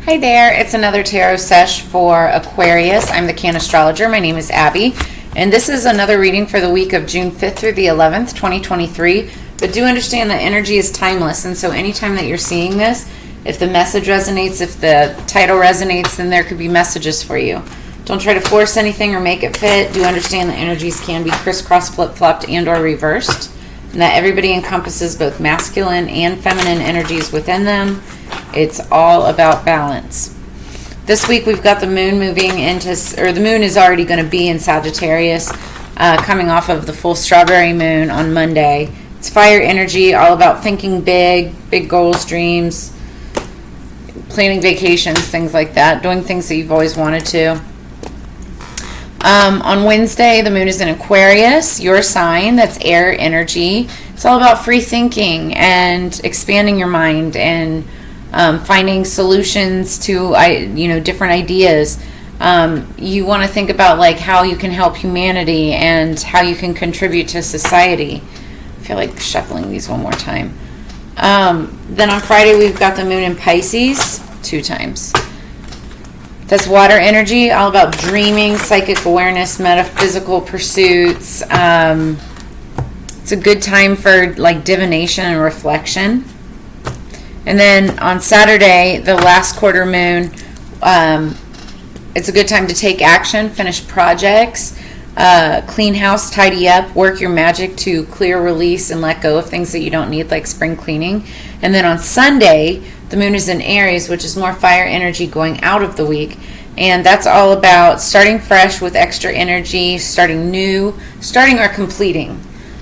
Hi there, it's another tarot sesh for Aquarius. I'm the Cannastrologer. My name is Abby, and this is another reading for the week of June 5th through the 11th, 2023. But do understand that energy is timeless, and so anytime that you're seeing this, if the message resonates, if the title resonates, then there could be messages for you. Don't try to force anything or make it fit. Do understand that energies can be crisscross, flip-flopped, and or reversed, and that everybody encompasses both masculine and feminine energies within them. It's all about balance. This week we've got the moon moving into, or the moon is already going to be in Sagittarius, coming off of the full strawberry moon on Monday. It's fire energy, all about thinking big goals, dreams, planning vacations, things like that, doing things that you've always wanted to. On Wednesday, the moon is in Aquarius, your sign. That's air energy. It's all about free thinking and expanding your mind and finding solutions to different ideas. You want to think about like how you can help humanity and how you can contribute to society. I feel like shuffling these one more time. Then on Friday we've got the moon in Pisces 2 times. That's water energy, all about dreaming, psychic awareness, metaphysical pursuits. It's a good time for like divination and reflection. And then on Saturday, the last quarter moon, it's a good time to take action, finish projects, clean house, tidy up, work your magic to clear, release, and let go of things that you don't need, like spring cleaning. And then on Sunday, the moon is in Aries, which is more fire energy going out of the week. And that's all about starting fresh with extra energy, starting or completing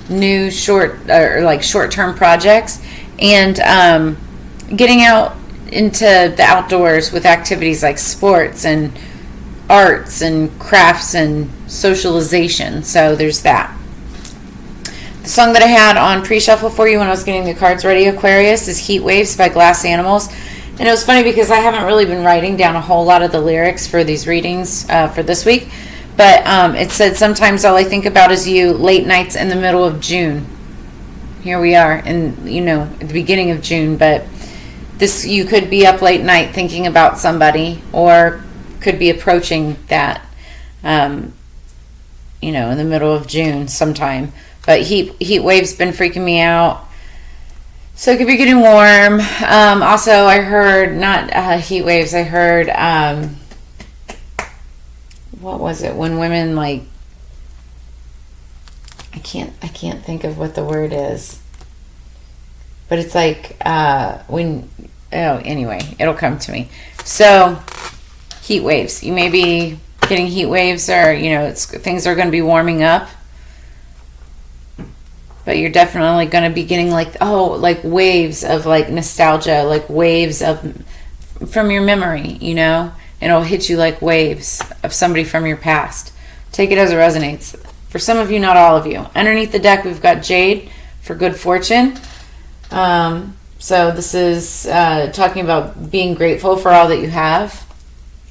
new short-term projects, and getting out into the outdoors with activities like sports and arts and crafts and socialization. So there's that. The song that I had on pre-shuffle for you when I was getting the cards ready, Aquarius, is Heat Waves by Glass Animals. And it was funny because I haven't really been writing down a whole lot of the lyrics for these readings for this week. But it said, sometimes all I think about is you, late nights in the middle of June. Here we are at the beginning of June, but you could be up late night thinking about somebody, or could be approaching that, in the middle of June sometime. But heat waves been freaking me out, so it could be getting warm. Also, I heard not heat waves. I heard what was it when women like? I can't think of what the word is. But it's like anyway, it'll come to me. So, heat waves. You may be getting heat waves, or things are going to be warming up. But you're definitely going to be getting like waves of like nostalgia, like waves from your memory, and it'll hit you like waves of somebody from your past. Take it as it resonates. For some of you, not all of you. Underneath the deck, we've got Jade for good fortune. So this is talking about being grateful for all that you have.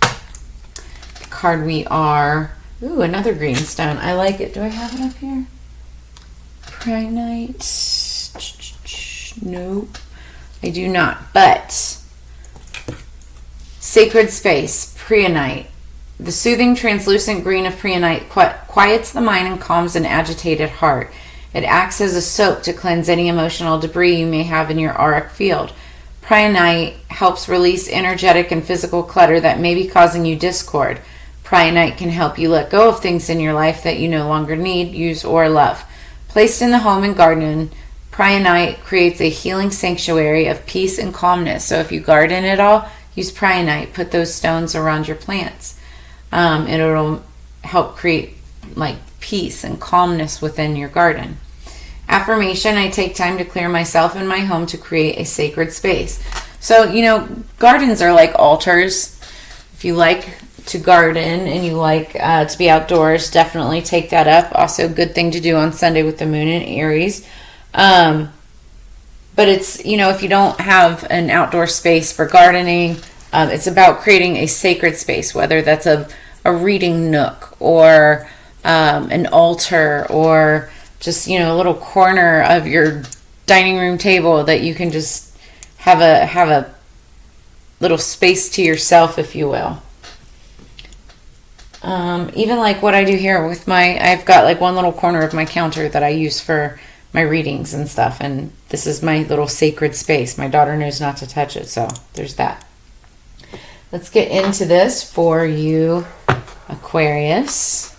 The card we are... Ooh, another green stone. I like it. Do I have it up here? Pregnite. Nope. I do not. But Sacred Space, Preonite. The soothing, translucent green of preonite quiets the mind and calms an agitated heart. It acts as a soap to cleanse any emotional debris you may have in your auric field. Preonite helps release energetic and physical clutter that may be causing you discord. Preonite can help you let go of things in your life that you no longer need, use, or love. Placed in the home and garden, Preonite creates a healing sanctuary of peace and calmness. So if you garden at all, use Preonite. Put those stones around your plants. And it'll help create like peace and calmness within your garden. Affirmation: I take time to clear myself and my home to create a sacred space. So, gardens are like altars. If you like to garden and you like to be outdoors, definitely take that up. Also, a good thing to do on Sunday with the moon in Aries. But it's, if you don't have an outdoor space for gardening, it's about creating a sacred space, whether that's a reading nook or an altar, or just a little corner of your dining room table that you can just have a little space to yourself, if you will. Even like what I do here with I've got like one little corner of my counter that I use for my readings and stuff, and this is my little sacred space. My daughter knows not to touch it, so there's that. Let's get into this for you, Aquarius.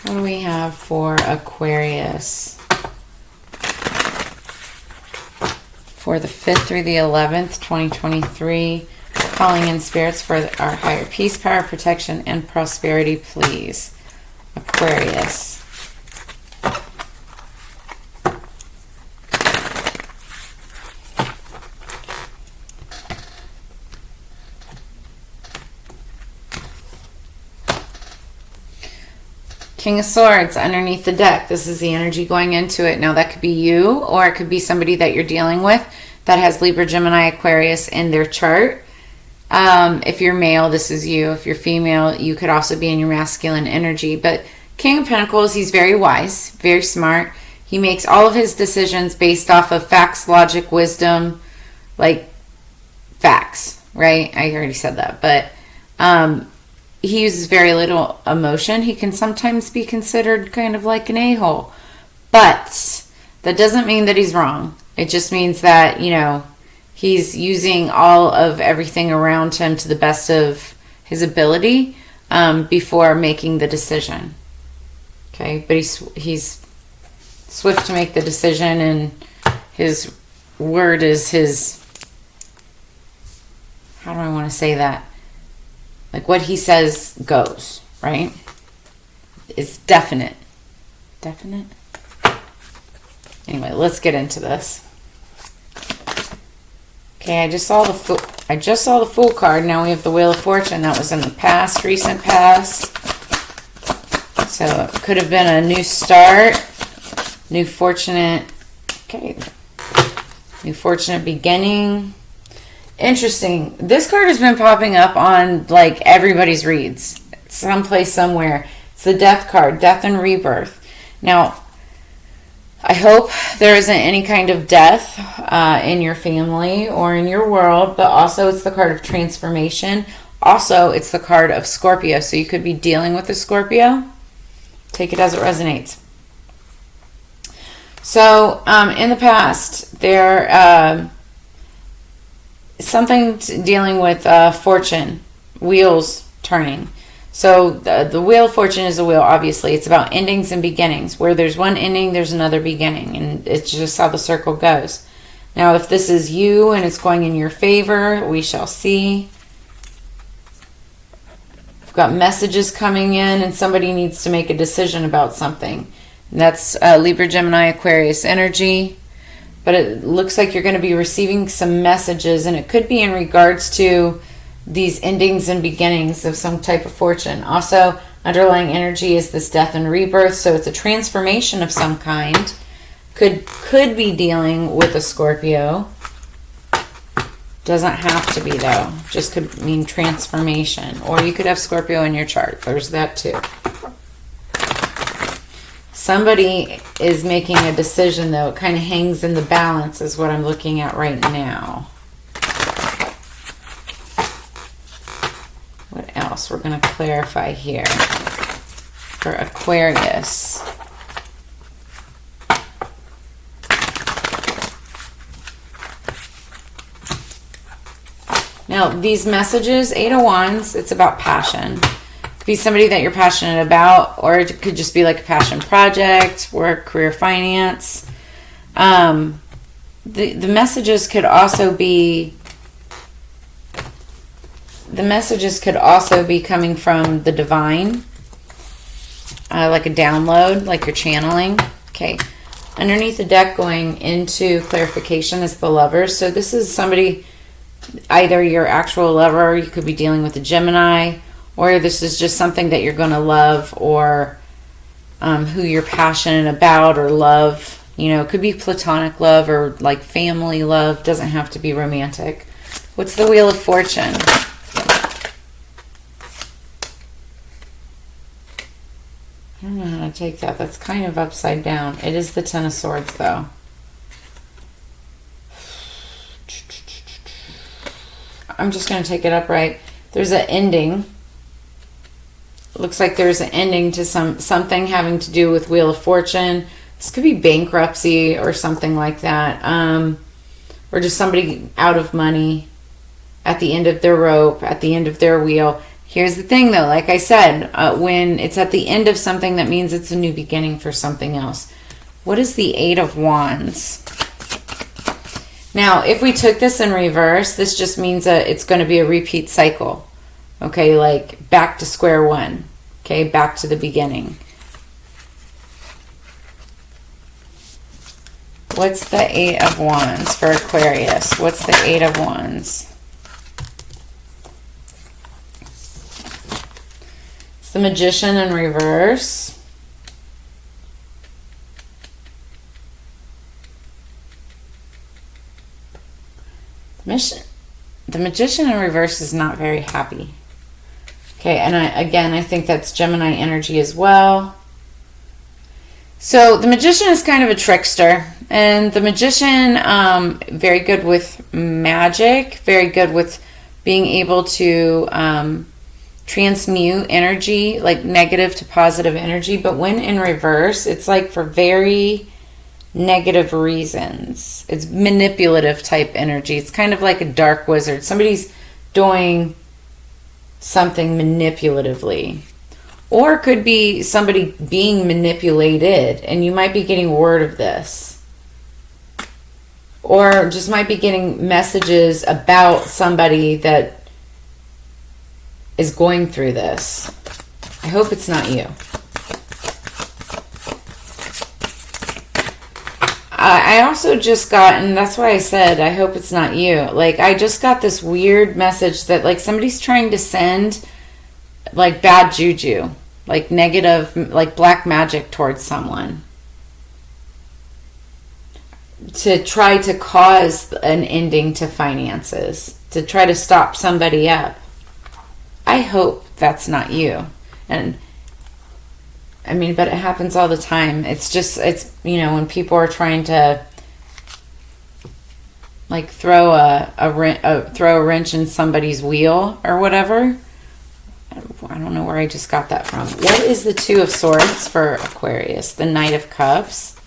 What do we have for Aquarius for the 5th through the 11th, 2023? Calling in spirits for our higher peace, power, protection, and prosperity, please. Aquarius. King of Swords underneath the deck. This is the energy going into it. Now that could be you, or it could be somebody that you're dealing with that has Libra, Gemini, Aquarius in their chart. If you're male, this is you. If you're female, you could also be in your masculine energy. But King of Pentacles, he's very wise, very smart. He makes all of his decisions based off of facts, logic, wisdom, like facts, right? I already said that. But he uses very little emotion. He can sometimes be considered kind of like an a-hole. But that doesn't mean that he's wrong. It just means that, he's using all of everything around him to the best of his ability before making the decision. Okay, but he's swift to make the decision, and his word is his, how do I want to say that? Like what he says goes, right? It's definite. Definite? Anyway, let's get into this. Okay, I just saw the Fool card. Now we have the Wheel of Fortune. That was in the past, recent past. So it could have been a new start, new fortunate beginning. Interesting. This card has been popping up on like everybody's reads, someplace, somewhere. It's the Death card, Death and Rebirth. Now, I hope there isn't any kind of death in your family or in your world, but also it's the card of transformation. Also, it's the card of Scorpio, so you could be dealing with a Scorpio. Take it as it resonates. So, in the past, there something dealing with fortune, wheels turning. So the Wheel of Fortune is a wheel, obviously. It's about endings and beginnings. Where there's one ending, there's another beginning. And it's just how the circle goes. Now, if this is you and it's going in your favor, we shall see. We've got messages coming in and somebody needs to make a decision about something. And that's Libra, Gemini, Aquarius energy. But it looks like you're going to be receiving some messages, and it could be in regards to these endings and beginnings of some type of fortune. Also, underlying energy is this death and rebirth, so it's a transformation of some kind. Could be dealing with a Scorpio. Doesn't have to be, though. Just could mean transformation. Or you could have Scorpio in your chart. There's that too. Somebody is making a decision, though. It kind of hangs in the balance is what I'm looking at right now. What else we're going to clarify here for Aquarius? Now, these messages, 8 of Wands, it's about passion. It could be somebody that you're passionate about, or it could just be like a passion project, work, career, finance. The messages could also be coming from the divine, like a download, like you're channeling. Okay. Underneath the deck, going into clarification, is the Lovers. So this is somebody, either your actual lover, you could be dealing with a Gemini, or this is just something that you're going to love, or who you're passionate about or love. It could be platonic love or like family love. Doesn't have to be romantic. What's the Wheel of Fortune? I don't know how to take that. That's kind of upside down. It is the Ten of Swords, though. I'm just going to take it upright. There's an ending. Looks like there's an ending to something having to do with Wheel of Fortune. This could be bankruptcy or something like that. Or just somebody out of money at the end of their rope, at the end of their wheel. Here's the thing though, like I said, when it's at the end of something, that means it's a new beginning for something else. What is the Eight of Wands? Now, if we took this in reverse, this just means that it's going to be a repeat cycle. Okay, like back to square one. Okay, back to the beginning. What's the Eight of Wands for Aquarius? What's the Eight of Wands? It's the Magician in reverse. The Magician in reverse is not very happy. Okay, and I think that's Gemini energy as well. So the Magician is kind of a trickster, and the Magician, very good with magic, very good with being able to transmute energy, like negative to positive energy. But when in reverse, it's like for very negative reasons. It's manipulative type energy. It's kind of like a dark wizard. Somebody's doing something manipulatively. Or it could be somebody being manipulated, and you might be getting word of this. Or just might be getting messages about somebody that is going through this. I hope it's not you. I also just got, and that's why I said I hope it's not you. Like, I just got this weird message that like somebody's trying to send like bad juju, like negative, like black magic towards someone to try to cause an ending to finances, to try to stop somebody up. I hope that's not you. And I mean, but it happens all the time. It's just, it's, you know, when people are trying to like throw a wrench in somebody's wheel or whatever. I don't know where I just got that from. What is the Two of Swords for Aquarius? The Knight of Cups.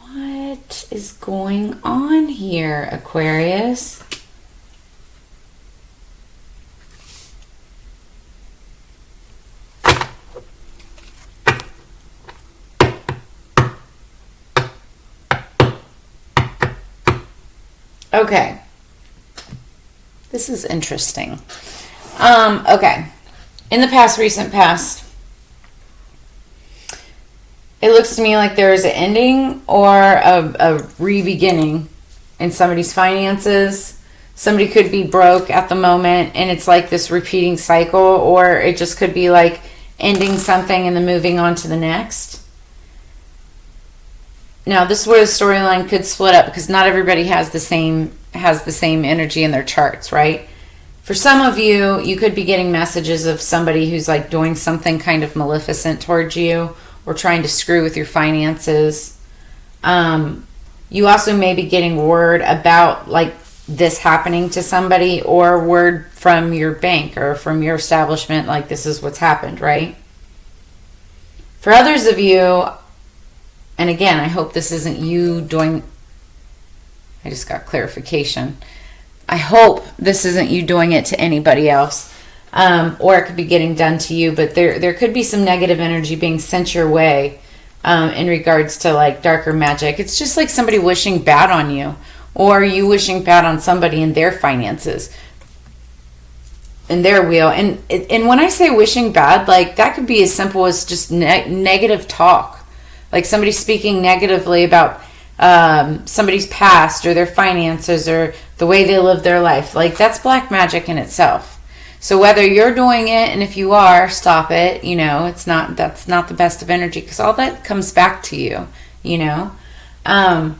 What is going on here, Aquarius? Okay. This is interesting. Okay. In the past, recent past, it looks to me like there is an ending or a re-beginning in somebody's finances. Somebody could be broke at the moment, and it's like this repeating cycle, or it just could be like ending something and then moving on to the next. Now, this is where the storyline could split up, because not everybody has the same energy in their charts, right? For some of you, you could be getting messages of somebody who's like doing something kind of maleficent towards you or trying to screw with your finances. You also may be getting word about like this happening to somebody, or word from your bank or from your establishment, like this is what's happened, right? For others of you, and again, I hope this isn't you doing, I just got clarification. I hope this isn't you doing it to anybody else, or it could be getting done to you, but there could be some negative energy being sent your way in regards to like darker magic. It's just like somebody wishing bad on you, or you wishing bad on somebody in their finances, in their wheel. And when I say wishing bad, like that could be as simple as just negative talk. Like somebody speaking negatively about somebody's past or their finances or the way they live their life. Like that's black magic in itself. So whether you're doing it, and if you are, stop it. You know, that's not the best of energy, because all that comes back to you, you know. But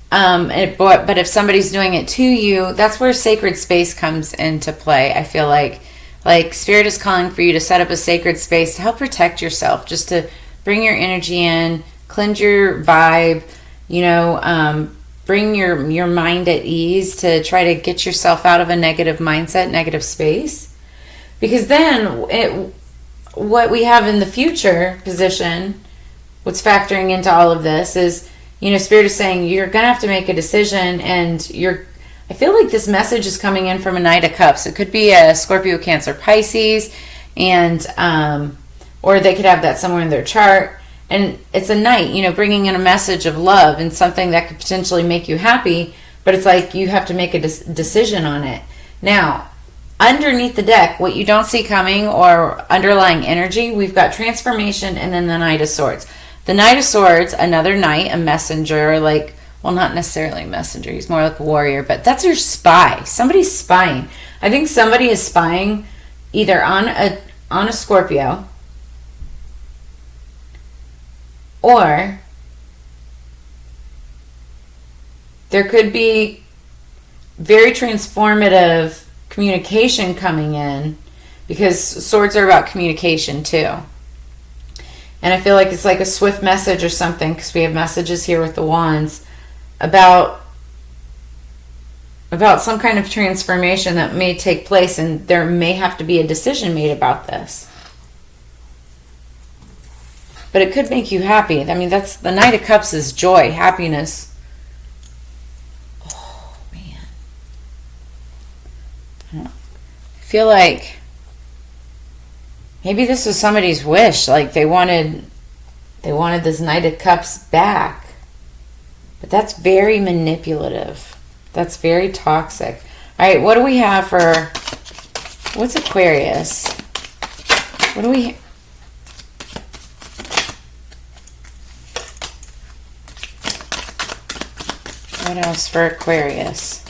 if somebody's doing it to you, that's where sacred space comes into play. I feel like Spirit is calling for you to set up a sacred space to help protect yourself, just to bring your energy in, cleanse your vibe, you know, bring your mind at ease to try to get yourself out of a negative mindset, negative space. Because then what we have in the future position, what's factoring into all of this is, Spirit is saying you're going to have to make a decision, and I feel like this message is coming in from a Knight of Cups. It could be a Scorpio, Cancer, Pisces, and or they could have that somewhere in their chart. And it's a Knight, bringing in a message of love and something that could potentially make you happy, but it's like you have to make a decision on it. Now, underneath the deck, what you don't see coming or underlying energy, we've got transformation and then the Knight of Swords. The Knight of Swords, another knight, a messenger, not necessarily a messenger, he's more like a warrior, but that's your spy. Somebody's spying. I think somebody is spying either on a Scorpio, or there could be very transformative communication coming in, because swords are about communication too. And I feel like it's like a swift message or something, because we have messages here with the wands about some kind of transformation that may take place, and there may have to be a decision made about this. But it could make you happy. I mean, that's the Knight of Cups is joy, happiness. Oh, man. I feel like maybe this was somebody's wish. Like they wanted this Knight of Cups back. But that's very manipulative. That's very toxic. All right, what do we have for... What's Aquarius? What do we... What else for Aquarius?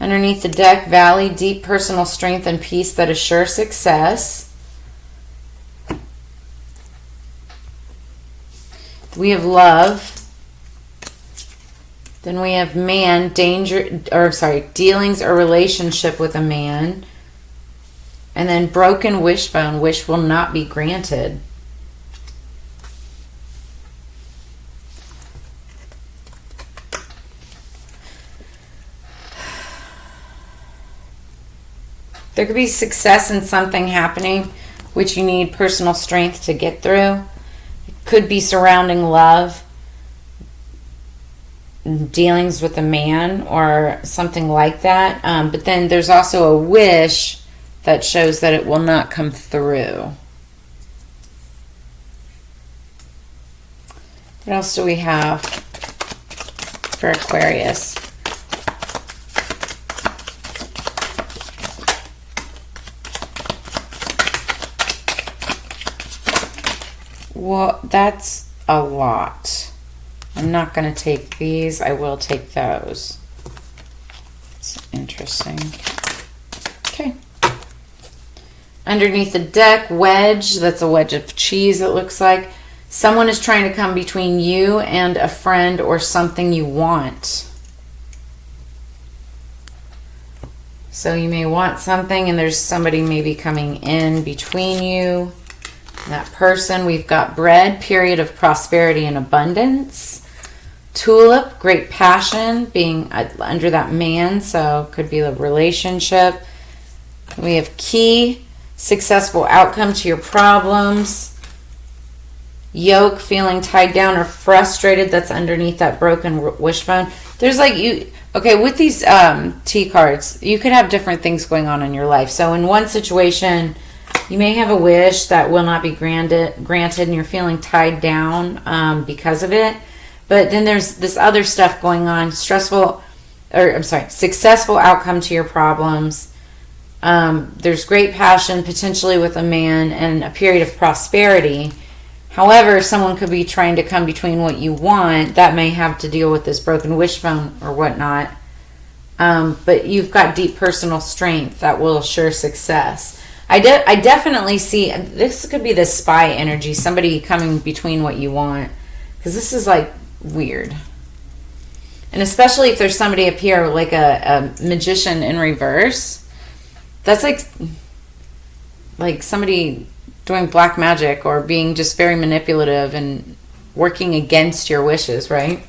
Underneath the deck, Valley, deep personal strength and peace that assure success. We have love. Then we have man, dealings or relationship with a man. And then broken wishbone, wish will not be granted. There could be success in something happening which you need personal strength to get through. It could be surrounding love, dealings with a man or something like that. But then there's also a wish that shows that it will not come through. What else do we have for Aquarius? Well, that's a lot. I'm not going to take these. I will take those. It's interesting. Okay. Underneath the deck, wedge. That's a wedge of cheese, it looks like. Someone is trying to come between you and a friend or something you want. So you may want something and there's somebody maybe coming in between you. That person. We've got bread, period of prosperity and abundance. Tulip, great passion, being under that man, so could be a relationship. We have key, successful outcome to your problems. Yoke, feeling tied down or frustrated, that's underneath that broken wishbone. There's with these T cards, you could have different things going on in your life. So in one situation, you may have a wish that will not be granted and you're feeling tied down because of it. But then there's this other stuff going on, successful outcome to your problems. There's great passion, potentially with a man, and a period of prosperity. However, someone could be trying to come between what you want. That may have to deal with this broken wishbone or whatnot. But you've got deep personal strength that will assure success. I definitely see, this could be the spy energy, somebody coming between what you want. Because this is weird. And especially if there's somebody up here like a magician in reverse. That's like somebody doing black magic or being just very manipulative and working against your wishes, right?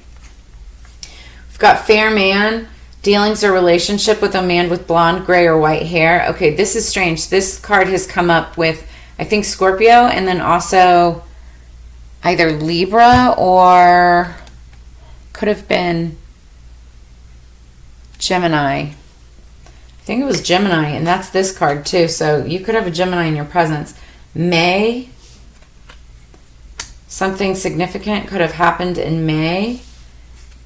We've got fair man, dealings or relationship with a man with blonde, gray, or white hair. Okay, this is strange. This card has come up with, I think, Scorpio, and then also either Libra or could have been Gemini. I think it was Gemini, and that's this card too. So you could have a Gemini in your presence. May. Something significant could have happened in May.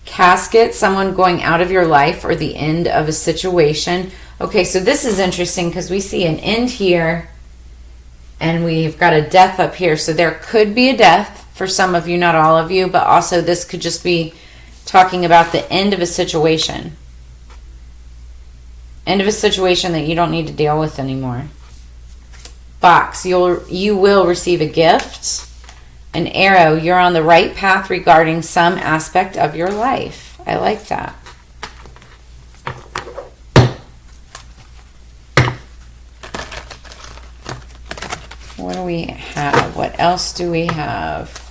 Casket, someone going out of your life or the end of a situation. Okay, so this is interesting because we see an end here and we've got a death up here. So there could be a death for some of you, not all of you, but also this could just be talking about the end of a situation. End of a situation that you don't need to deal with anymore. Box, you will receive a gift. An arrow, you're on the right path regarding some aspect of your life. I like that. What do we have? What else do we have?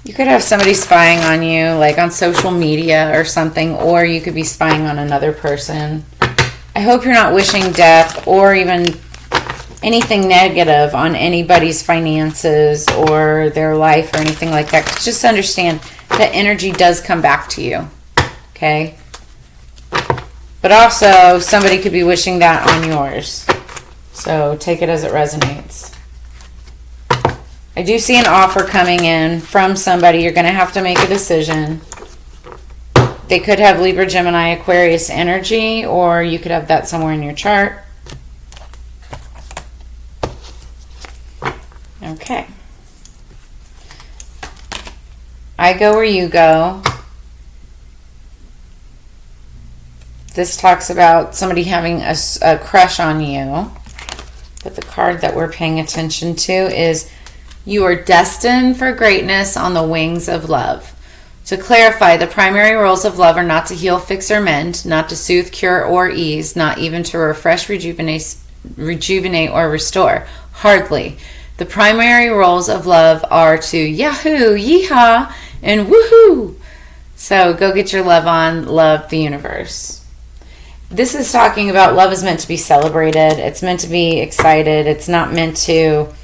You could have somebody spying on you, like on social media or something, or you could be spying on another person. I hope you're not wishing death or even anything negative on anybody's finances or their life or anything like that. Just understand that energy does come back to you, okay? But also, somebody could be wishing that on yours. So take it as it resonates. I do see an offer coming in from somebody. You're going to have to make a decision. They could have Libra, Gemini, Aquarius energy, or you could have that somewhere in your chart. Okay. I go where you go. This talks about somebody having a crush on you. But the card that we're paying attention to is you are destined for greatness on the wings of love. To clarify, the primary roles of love are not to heal, fix, or mend, not to soothe, cure, or ease, not even to refresh, rejuvenate, or restore. Hardly. The primary roles of love are to yahoo, yeehaw, and woohoo. So go get your love on, love the universe. This is talking about love is meant to be celebrated. It's meant to be excited. It's not meant to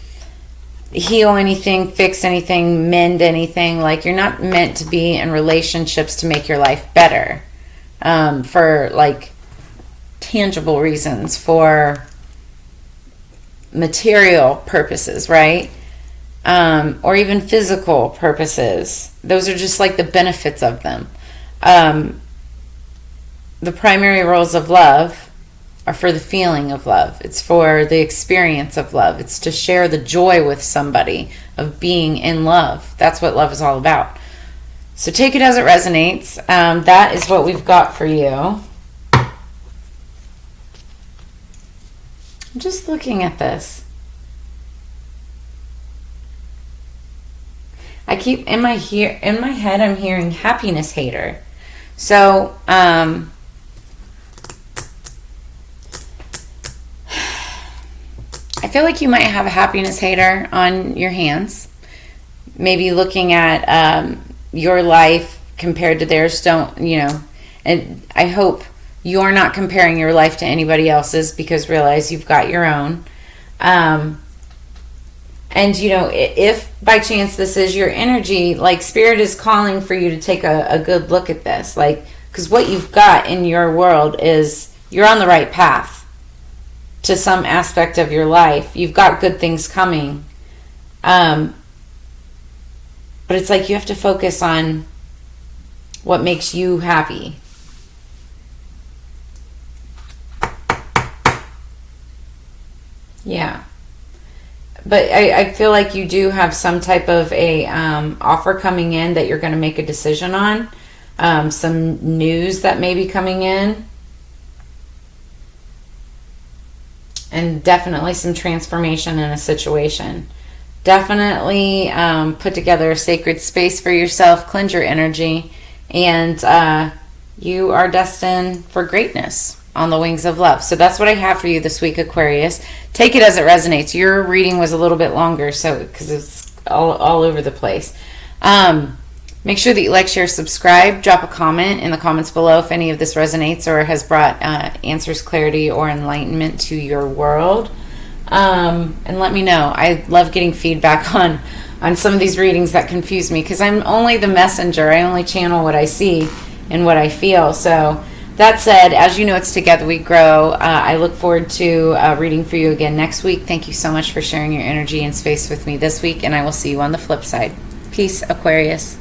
heal anything, fix anything, mend anything. Like, you're not meant to be in relationships to make your life better, for like tangible reasons, for material purposes, right? Or even physical purposes. Those are just like the benefits of them. The primary roles of love are for the feeling of love. It's for the experience of love. It's to share the joy with somebody of being in love. That's what love is all about. So take it as it resonates. That is what we've got for you. I'm just looking at this. I keep in my head I'm hearing happiness hater. So I feel like you might have a happiness hater on your hands. Maybe looking at your life compared to theirs. And I hope you're not comparing your life to anybody else's, because realize you've got your own. And if by chance this is your energy, like, Spirit is calling for you to take a good look at this. Like, because what you've got in your world is you're on the right path to some aspect of your life. You've got good things coming. But it's like you have to focus on what makes you happy. Yeah. But I feel like you do have some type of a offer coming in that you're going to make a decision on. Some news that may be coming in. And definitely some transformation in a situation. Definitely put together a sacred space for yourself. Cleanse your energy. And you are destined for greatness. on the wings of love. So that's what I have for you this week, Aquarius. Take it as it resonates. Your reading was a little bit longer, so because it's all over the place. Make sure that you like, share, subscribe. Drop a comment in the comments below if any of this resonates or has brought answers, clarity, or enlightenment to your world. And let me know. I love getting feedback on some of these readings that confuse me, because I'm only the messenger. I only channel what I see and what I feel. So that said, as you know, it's Together We Grow. I look forward to reading for you again next week. Thank you so much for sharing your energy and space with me this week, and I will see you on the flip side. Peace, Aquarius.